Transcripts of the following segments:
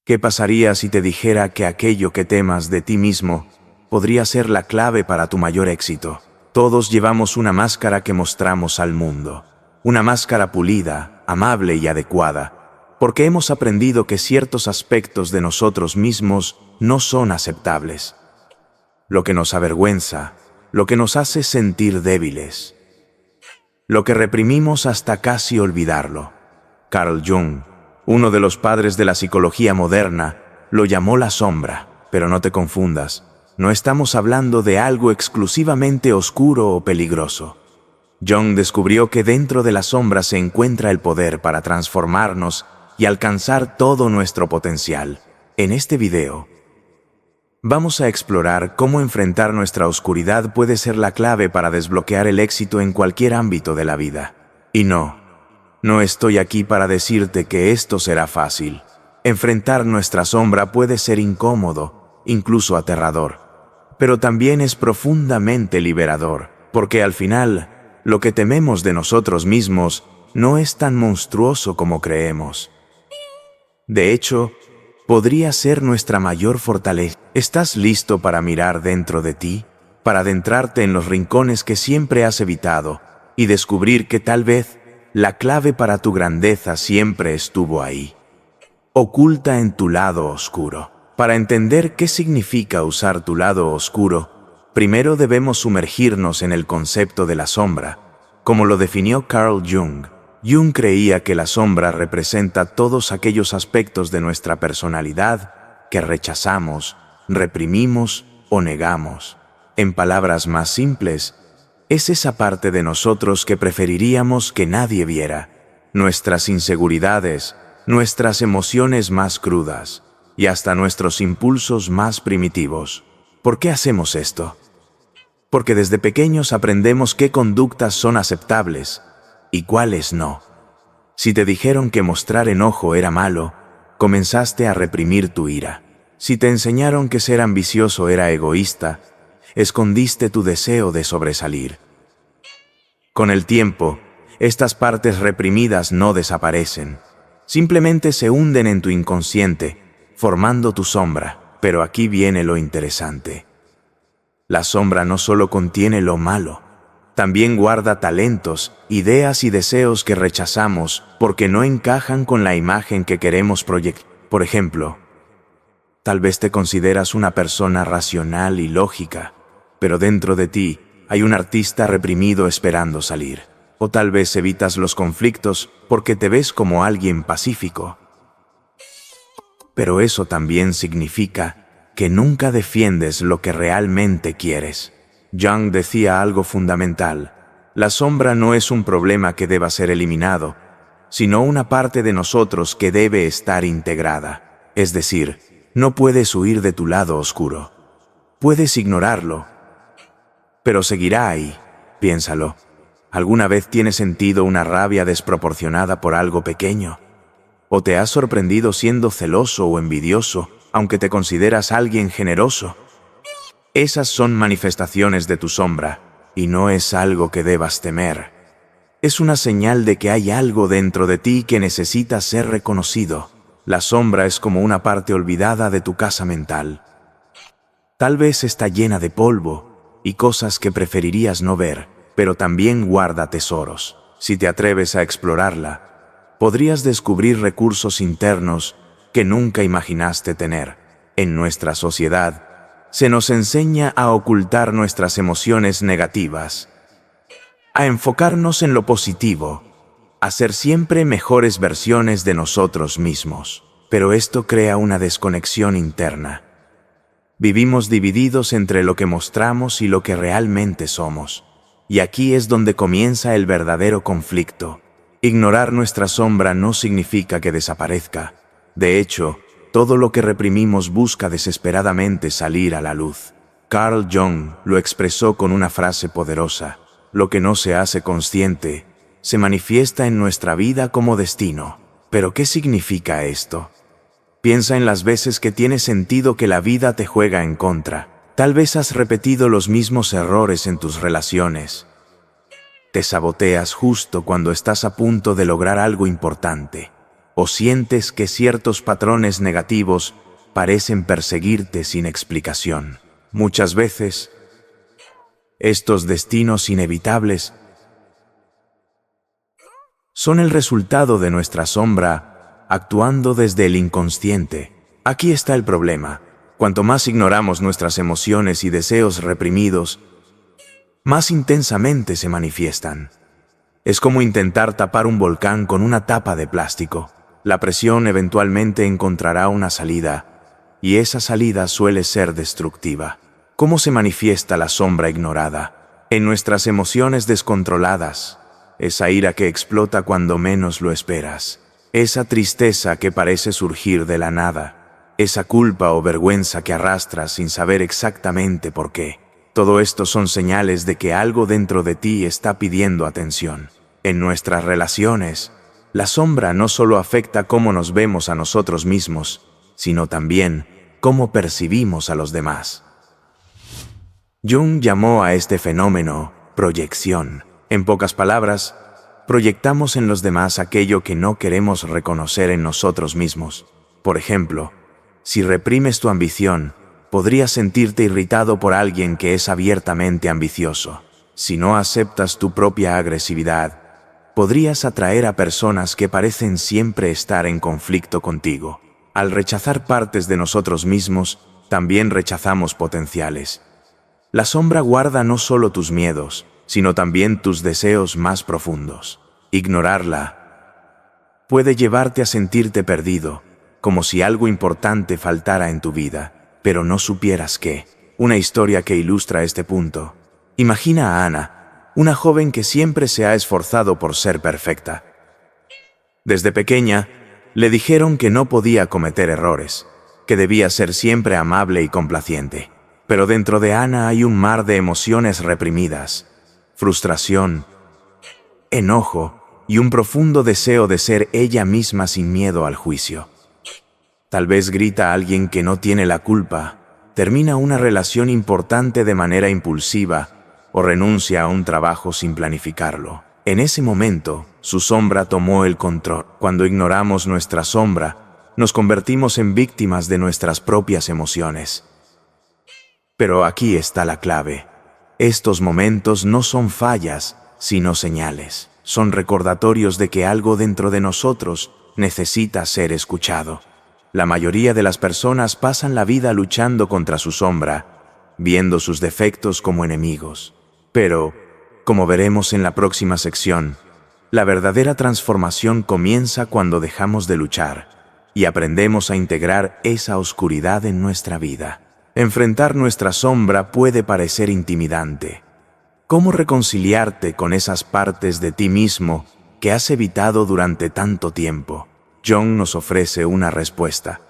¿Qué pasaría si te dijera que aquello que temas de ti mismo podría ser la clave para tu mayor éxito? Todos llevamos una máscara que mostramos al mundo. Una máscara pulida, amable y adecuada, porque hemos aprendido que ciertos aspectos de nosotros mismos no son aceptables. Lo que nos avergüenza, lo que nos hace sentir débiles, lo que reprimimos hasta casi olvidarlo. Carl Jung, uno de los padres de la psicología moderna, lo llamó la sombra. Pero no te confundas, no estamos hablando de algo exclusivamente oscuro o peligroso. Jung descubrió que dentro de la sombra se encuentra el poder para transformarnos y alcanzar todo nuestro potencial. En este video, vamos a explorar cómo enfrentar nuestra oscuridad puede ser la clave para desbloquear el éxito en cualquier ámbito de la vida. Y no estoy aquí para decirte que esto será fácil. Enfrentar nuestra sombra puede ser incómodo, incluso aterrador, pero también es profundamente liberador, porque al final, lo que tememos de nosotros mismos no es tan monstruoso como creemos. De hecho, podría ser nuestra mayor fortaleza. ¿Estás listo para mirar dentro de ti, para adentrarte en los rincones que siempre has evitado y descubrir que tal vez la clave para tu grandeza siempre estuvo ahí, oculta en tu lado oscuro? Para entender qué significa usar tu lado oscuro, primero debemos sumergirnos en el concepto de la sombra, como lo definió Carl Jung. Jung creía que la sombra representa todos aquellos aspectos de nuestra personalidad que rechazamos, reprimimos o negamos. En palabras más simples, es esa parte de nosotros que preferiríamos que nadie viera, nuestras inseguridades, nuestras emociones más crudas y hasta nuestros impulsos más primitivos. ¿Por qué hacemos esto? Porque desde pequeños aprendemos qué conductas son aceptables y cuáles no. Si te dijeron que mostrar enojo era malo, comenzaste a reprimir tu ira. Si te enseñaron que ser ambicioso era egoísta, escondiste tu deseo de sobresalir. Con el tiempo, estas partes reprimidas no desaparecen. Simplemente se hunden en tu inconsciente, formando tu sombra. Pero aquí viene lo interesante. La sombra no solo contiene lo malo, también guarda talentos, ideas y deseos que rechazamos porque no encajan con la imagen que queremos proyectar. Por ejemplo, tal vez te consideras una persona racional y lógica, pero dentro de ti hay un artista reprimido esperando salir. O tal vez evitas los conflictos porque te ves como alguien pacífico. Pero eso también significa que nunca defiendes lo que realmente quieres. Jung decía algo fundamental: la sombra no es un problema que deba ser eliminado, sino una parte de nosotros que debe estar integrada. Es decir, no puedes huir de tu lado oscuro. Puedes ignorarlo, pero seguirá ahí. Piénsalo. ¿Alguna vez tienes sentido una rabia desproporcionada por algo pequeño? ¿O te has sorprendido siendo celoso o envidioso, aunque te consideras alguien generoso? Esas son manifestaciones de tu sombra, y no es algo que debas temer. Es una señal de que hay algo dentro de ti que necesita ser reconocido. La sombra es como una parte olvidada de tu casa mental. Tal vez está llena de polvo y cosas que preferirías no ver, pero también guarda tesoros. Si te atreves a explorarla, podrías descubrir recursos internos que nunca imaginaste tener. En nuestra sociedad, se nos enseña a ocultar nuestras emociones negativas, a enfocarnos en lo positivo, a ser siempre mejores versiones de nosotros mismos. Pero esto crea una desconexión interna. Vivimos divididos entre lo que mostramos y lo que realmente somos. Y aquí es donde comienza el verdadero conflicto. Ignorar nuestra sombra no significa que desaparezca. De hecho, todo lo que reprimimos busca desesperadamente salir a la luz. Carl Jung lo expresó con una frase poderosa: lo que no se hace consciente se manifiesta en nuestra vida como destino. ¿Pero qué significa esto? Piensa en las veces que tienes sentido que la vida te juega en contra. Tal vez has repetido los mismos errores en tus relaciones. Te saboteas justo cuando estás a punto de lograr algo importante. o sientes que ciertos patrones negativos parecen perseguirte sin explicación. Muchas veces, estos destinos inevitables son el resultado de nuestra sombra actuando desde el inconsciente. Aquí está el problema. Cuanto más ignoramos nuestras emociones y deseos reprimidos, más intensamente se manifiestan. Es como intentar tapar un volcán con una tapa de plástico. La presión eventualmente encontrará una salida, y esa salida suele ser destructiva. ¿Cómo se manifiesta la sombra ignorada? En nuestras emociones descontroladas. Esa ira que explota cuando menos lo esperas. Esa tristeza que parece surgir de la nada. Esa culpa o vergüenza que arrastras sin saber exactamente por qué. Todo esto son señales de que algo dentro de ti está pidiendo atención. En nuestras relaciones, la sombra no solo afecta cómo nos vemos a nosotros mismos, sino también cómo percibimos a los demás. Jung llamó a este fenómeno proyección. En pocas palabras, proyectamos en los demás aquello que no queremos reconocer en nosotros mismos. Por ejemplo, si reprimes tu ambición, podrías sentirte irritado por alguien que es abiertamente ambicioso. Si no aceptas tu propia agresividad, podrías atraer a personas que parecen siempre estar en conflicto contigo. Al rechazar partes de nosotros mismos, también rechazamos potenciales. La sombra guarda no solo tus miedos, sino también tus deseos más profundos. Ignorarla puede llevarte a sentirte perdido, como si algo importante faltara en tu vida, pero no supieras qué. Una historia que ilustra este punto. Imagina a Ana, una joven que siempre se ha esforzado por ser perfecta. Desde pequeña, le dijeron que no podía cometer errores, que debía ser siempre amable y complaciente. Pero dentro de Ana hay un mar de emociones reprimidas, frustración, enojo y un profundo deseo de ser ella misma sin miedo al juicio. Tal vez grita a alguien que no tiene la culpa, termina una relación importante de manera impulsiva o renuncia a un trabajo sin planificarlo. En ese momento, su sombra tomó el control. Cuando ignoramos nuestra sombra, nos convertimos en víctimas de nuestras propias emociones. Pero aquí está la clave. Estos momentos no son fallas, sino señales. Son recordatorios de que algo dentro de nosotros necesita ser escuchado. La mayoría de las personas pasan la vida luchando contra su sombra, viendo sus defectos como enemigos. Pero, como veremos en la próxima sección, la verdadera transformación comienza cuando dejamos de luchar y aprendemos a integrar esa oscuridad en nuestra vida. Enfrentar nuestra sombra puede parecer intimidante. ¿Cómo reconciliarte con esas partes de ti mismo que has evitado durante tanto tiempo? Jung nos ofrece una respuesta.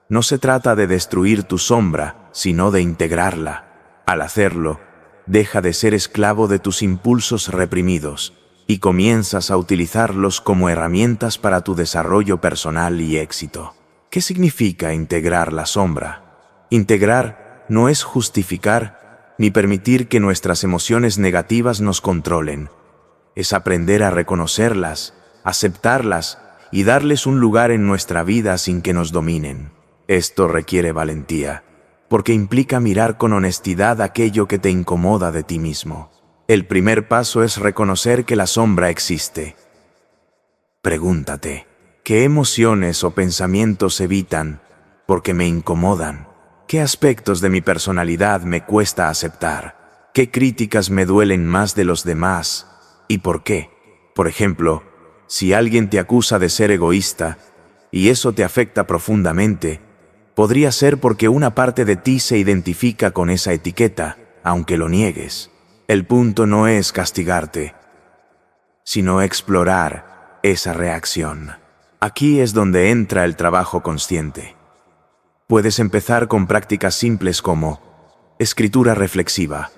No se trata de destruir tu sombra, sino de integrarla. Al hacerlo, deja de ser esclavo de tus impulsos reprimidos y comienzas a utilizarlos como herramientas para tu desarrollo personal y éxito. ¿Qué significa integrar la sombra? Integrar no es justificar ni permitir que nuestras emociones negativas nos controlen. Es aprender a reconocerlas, aceptarlas y darles un lugar en nuestra vida sin que nos dominen. Esto requiere valentía, porque implica mirar con honestidad aquello que te incomoda de ti mismo. El primer paso es reconocer que la sombra existe. Pregúntate, ¿qué emociones o pensamientos evitan porque me incomodan? ¿Qué aspectos de mi personalidad me cuesta aceptar? ¿Qué críticas me duelen más de los demás? ¿Y por qué? Por ejemplo, si alguien te acusa de ser egoísta y eso te afecta profundamente, podría ser porque una parte de ti se identifica con esa etiqueta, aunque lo niegues. El punto no es castigarte, sino explorar esa reacción. Aquí es donde entra el trabajo consciente. Puedes empezar con prácticas simples como escritura reflexiva.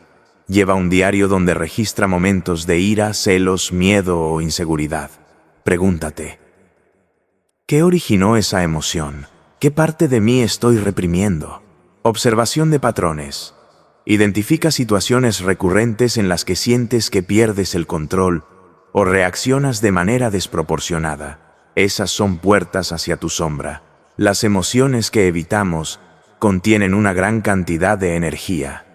Lleva un diario donde registra momentos de ira, celos, miedo o inseguridad. Pregúntate, ¿qué originó esa emoción? ¿Qué parte de mí estoy reprimiendo? Observación de patrones. Identifica situaciones recurrentes en las que sientes que pierdes el control o reaccionas de manera desproporcionada. Esas son puertas hacia tu sombra. Las emociones que evitamos contienen una gran cantidad de energía.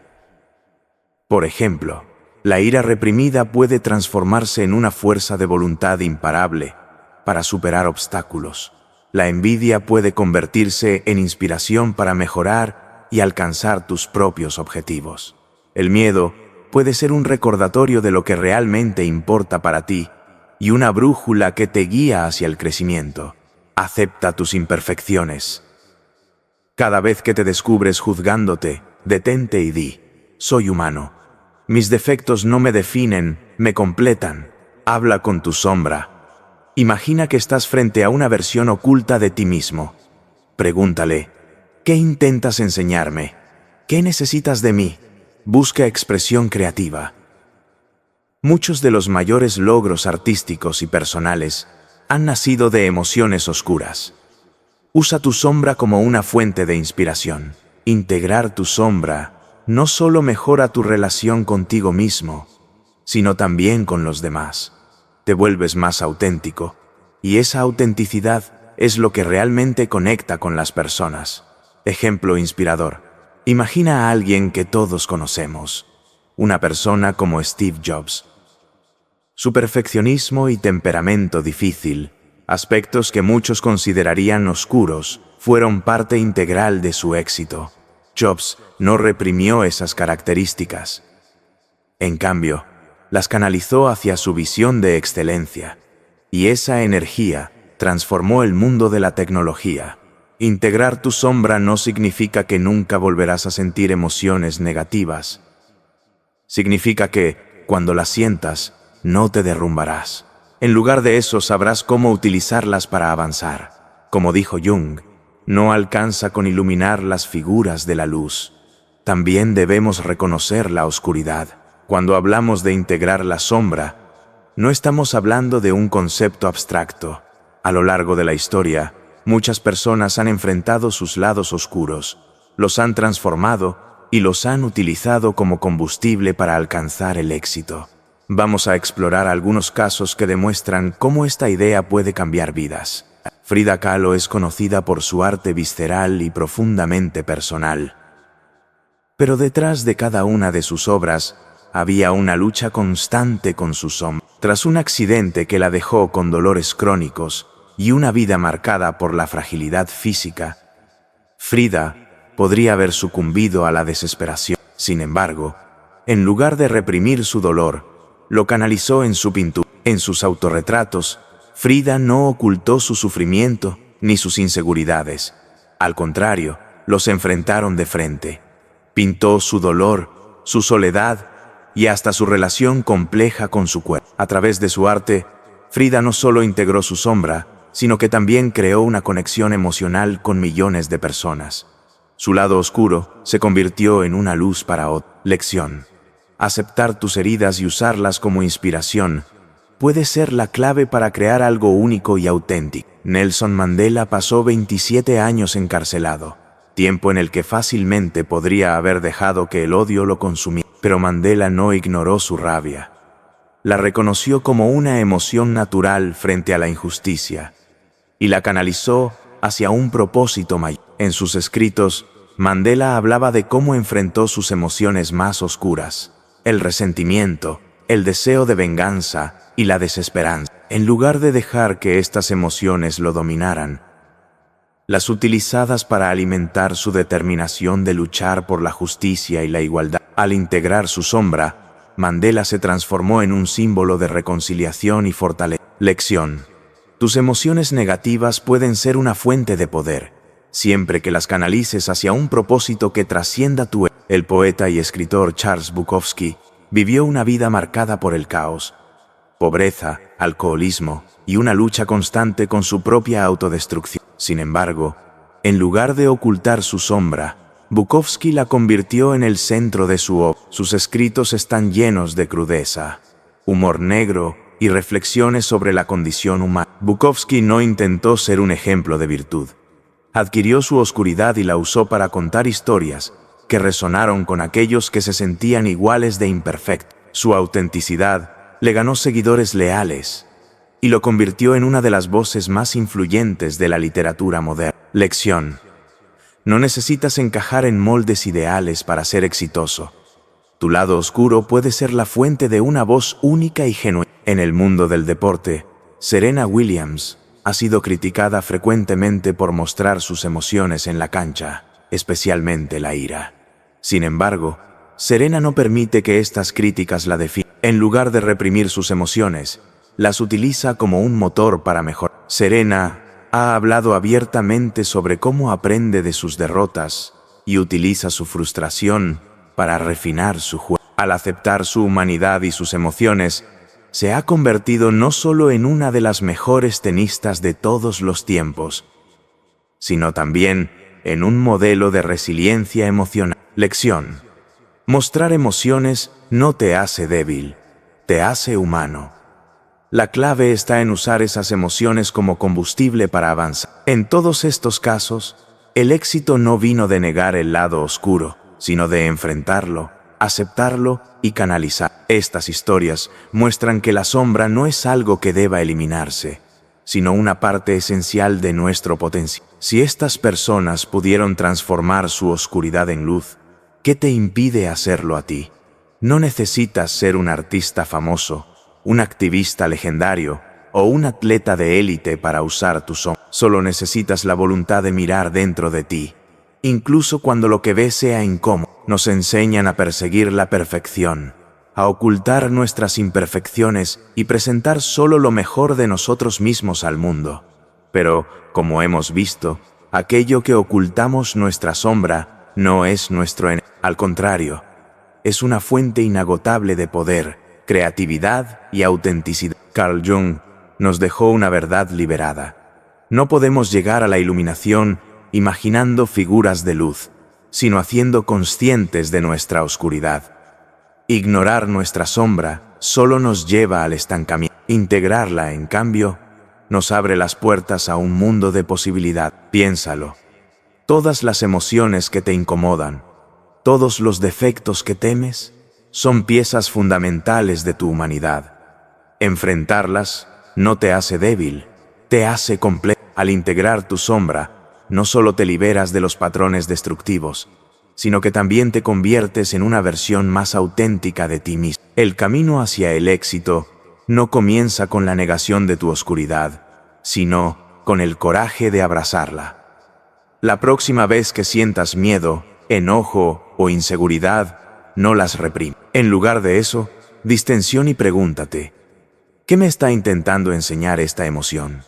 Por ejemplo, la ira reprimida puede transformarse en una fuerza de voluntad imparable para superar obstáculos. La envidia puede convertirse en inspiración para mejorar y alcanzar tus propios objetivos. El miedo puede ser un recordatorio de lo que realmente importa para ti y una brújula que te guía hacia el crecimiento. Acepta tus imperfecciones. Cada vez que te descubres juzgándote, detente y di: soy humano. Mis defectos no me definen, me completan. Habla con tu sombra. Imagina que estás frente a una versión oculta de ti mismo. Pregúntale: ¿qué intentas enseñarme? ¿Qué necesitas de mí? Busca expresión creativa. Muchos de los mayores logros artísticos y personales han nacido de emociones oscuras. Usa tu sombra como una fuente de inspiración. Integrar tu sombra no solo mejora tu relación contigo mismo, sino también con los demás. Te vuelves más auténtico, y esa autenticidad es lo que realmente conecta con las personas. Ejemplo inspirador. Imagina a alguien que todos conocemos, una persona como Steve Jobs. Su perfeccionismo y temperamento difícil, aspectos que muchos considerarían oscuros, fueron parte integral de su éxito. Jobs no reprimió esas características. En cambio, las canalizó hacia su visión de excelencia, y esa energía transformó el mundo de la tecnología. Integrar tu sombra no significa que nunca volverás a sentir emociones negativas. Significa que, cuando las sientas, no te derrumbarás. En lugar de eso, sabrás cómo utilizarlas para avanzar. Como dijo Jung, no alcanza con iluminar las figuras de la luz. También debemos reconocer la oscuridad. Cuando hablamos de integrar la sombra, no estamos hablando de un concepto abstracto. A lo largo de la historia, muchas personas han enfrentado sus lados oscuros, los han transformado y los han utilizado como combustible para alcanzar el éxito. Vamos a explorar algunos casos que demuestran cómo esta idea puede cambiar vidas. Frida Kahlo es conocida por su arte visceral y profundamente personal. Pero detrás de cada una de sus obras había una lucha constante con su sombra. Tras un accidente que la dejó con dolores crónicos y una vida marcada por la fragilidad física, Frida podría haber sucumbido a la desesperación. Sin embargo, en lugar de reprimir su dolor, lo canalizó en su pintura. En sus autorretratos, Frida no ocultó su sufrimiento ni sus inseguridades. Al contrario, los enfrentaron de frente. Pintó su dolor, su soledad y hasta su relación compleja con su cuerpo. A través de su arte, Frida no solo integró su sombra, sino que también creó una conexión emocional con millones de personas. Su lado oscuro se convirtió en una luz para otra. Lección. Aceptar tus heridas y usarlas como inspiración puede ser la clave para crear algo único y auténtico. Nelson Mandela pasó 27 años encarcelado, tiempo en el que fácilmente podría haber dejado que el odio lo consumiera. Pero Mandela no ignoró su rabia. La reconoció como una emoción natural frente a la injusticia y la canalizó hacia un propósito mayor. En sus escritos, Mandela hablaba de cómo enfrentó sus emociones más oscuras: el resentimiento, el deseo de venganza y la desesperanza. En lugar de dejar que estas emociones lo dominaran, las utilizadas para alimentar su determinación de luchar por la justicia y la igualdad. Al integrar su sombra, Mandela se transformó en un símbolo de reconciliación y fortaleza. Lección. Tus emociones negativas pueden ser una fuente de poder, siempre que las canalices hacia un propósito que trascienda tu ego. El poeta y escritor Charles Bukowski vivió una vida marcada por el caos, pobreza, alcoholismo y una lucha constante con su propia autodestrucción. Sin embargo, en lugar de ocultar su sombra, Bukowski la convirtió en el centro de su obra. Sus escritos están llenos de crudeza, humor negro y reflexiones sobre la condición humana. Bukowski no intentó ser un ejemplo de virtud. Adquirió su oscuridad y la usó para contar historias que resonaron con aquellos que se sentían iguales de imperfectos. Su autenticidad le ganó seguidores leales y lo convirtió en una de las voces más influyentes de la literatura moderna. Lección: no necesitas encajar en moldes ideales para ser exitoso. Tu lado oscuro puede ser la fuente de una voz única y genuina. En el mundo del deporte, Serena Williams ha sido criticada frecuentemente por mostrar sus emociones en la cancha, especialmente la ira. Sin embargo, Serena no permite que estas críticas la definan. En lugar de reprimir sus emociones, las utiliza como un motor para mejorar. Serena ha hablado abiertamente sobre cómo aprende de sus derrotas y utiliza su frustración para refinar su juego. Al aceptar su humanidad y sus emociones, se ha convertido no solo en una de las mejores tenistas de todos los tiempos, sino también en un modelo de resiliencia emocional. Lección: mostrar emociones no te hace débil, te hace humano. La clave está en usar esas emociones como combustible para avanzar. En todos estos casos, el éxito no vino de negar el lado oscuro, sino de enfrentarlo, aceptarlo y canalizar. Estas historias muestran que la sombra no es algo que deba eliminarse, sino una parte esencial de nuestro potencial. Si estas personas pudieron transformar su oscuridad en luz, ¿qué te impide hacerlo a ti? No necesitas ser un artista famoso, un activista legendario o un atleta de élite para usar tu sombra. Solo necesitas la voluntad de mirar dentro de ti, incluso cuando lo que ves sea incómodo. Nos enseñan a perseguir la perfección, a ocultar nuestras imperfecciones y presentar solo lo mejor de nosotros mismos al mundo. Pero, como hemos visto, aquello que ocultamos, nuestra sombra, no es nuestro enemigo. Al contrario, es una fuente inagotable de poder, creatividad y autenticidad. Carl Jung nos dejó una verdad liberada. No podemos llegar a la iluminación imaginando figuras de luz, sino haciendo conscientes de nuestra oscuridad. Ignorar nuestra sombra solo nos lleva al estancamiento. Integrarla, en cambio, nos abre las puertas a un mundo de posibilidad. Piénsalo. Todas las emociones que te incomodan, todos los defectos que temes, son piezas fundamentales de tu humanidad. Enfrentarlas no te hace débil, te hace completo. Al integrar tu sombra, no solo te liberas de los patrones destructivos, sino que también te conviertes en una versión más auténtica de ti mismo. El camino hacia el éxito no comienza con la negación de tu oscuridad, sino con el coraje de abrazarla. La próxima vez que sientas miedo, enojo o inseguridad, no las reprimas. En lugar de eso, distensión y pregúntate: ¿qué me está intentando enseñar esta emoción?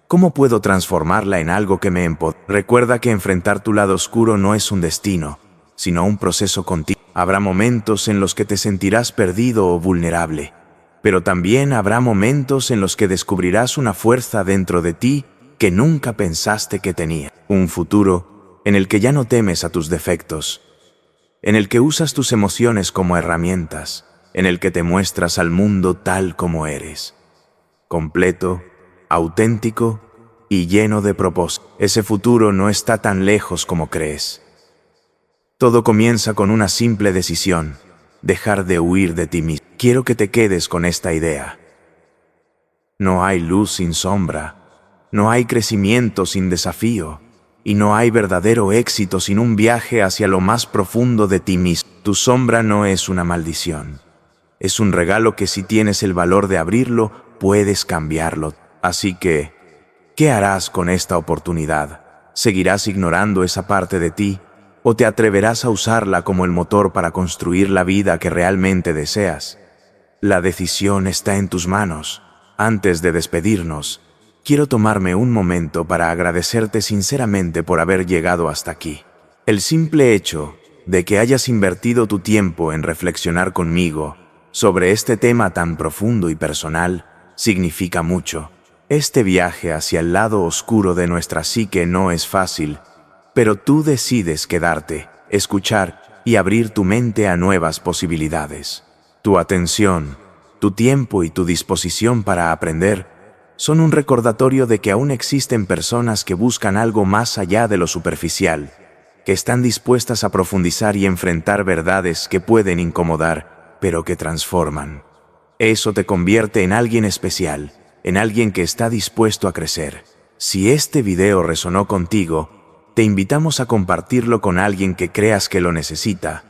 ¿Cómo puedo transformarla en algo que me empodere? Recuerda que enfrentar tu lado oscuro no es un destino, sino un proceso continuo. Habrá momentos en los que te sentirás perdido o vulnerable, pero también habrá momentos en los que descubrirás una fuerza dentro de ti que nunca pensaste que tenía. Un futuro en el que ya no temes a tus defectos, en el que usas tus emociones como herramientas, en el que te muestras al mundo tal como eres, completo, auténtico y lleno de propósito. Ese futuro no está tan lejos como crees. Todo comienza con una simple decisión: dejar de huir de ti mismo. Quiero que te quedes con esta idea. No hay luz sin sombra, no hay crecimiento sin desafío, y no hay verdadero éxito sin un viaje hacia lo más profundo de ti mismo. Tu sombra no es una maldición. Es un regalo que, si tienes el valor de abrirlo, puedes cambiarlo. Así que, ¿qué harás con esta oportunidad? ¿Seguirás ignorando esa parte de ti, o te atreverás a usarla como el motor para construir la vida que realmente deseas? La decisión está en tus manos. Antes de despedirnos, quiero tomarme un momento para agradecerte sinceramente por haber llegado hasta aquí. El simple hecho de que hayas invertido tu tiempo en reflexionar conmigo sobre este tema tan profundo y personal significa mucho. Este viaje hacia el lado oscuro de nuestra psique no es fácil, pero tú decides quedarte, escuchar y abrir tu mente a nuevas posibilidades. Tu atención, tu tiempo y tu disposición para aprender son un recordatorio de que aún existen personas que buscan algo más allá de lo superficial, que están dispuestas a profundizar y enfrentar verdades que pueden incomodar, pero que transforman. Eso te convierte en alguien especial, en alguien que está dispuesto a crecer. Si este video resonó contigo, te invitamos a compartirlo con alguien que creas que lo necesita.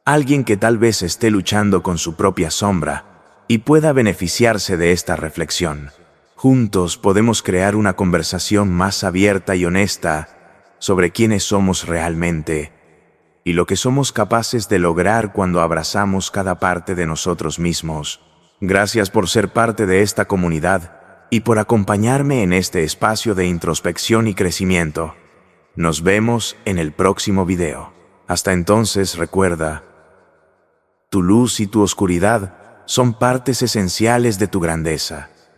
Alguien que tal vez esté luchando con su propia sombra y pueda beneficiarse de esta reflexión. Juntos podemos crear una conversación más abierta y honesta sobre quiénes somos realmente y lo que somos capaces de lograr cuando abrazamos cada parte de nosotros mismos. Gracias por ser parte de esta comunidad y por acompañarme en este espacio de introspección y crecimiento. Nos vemos en el próximo video. Hasta entonces, recuerda, tu luz y tu oscuridad son partes esenciales de tu grandeza.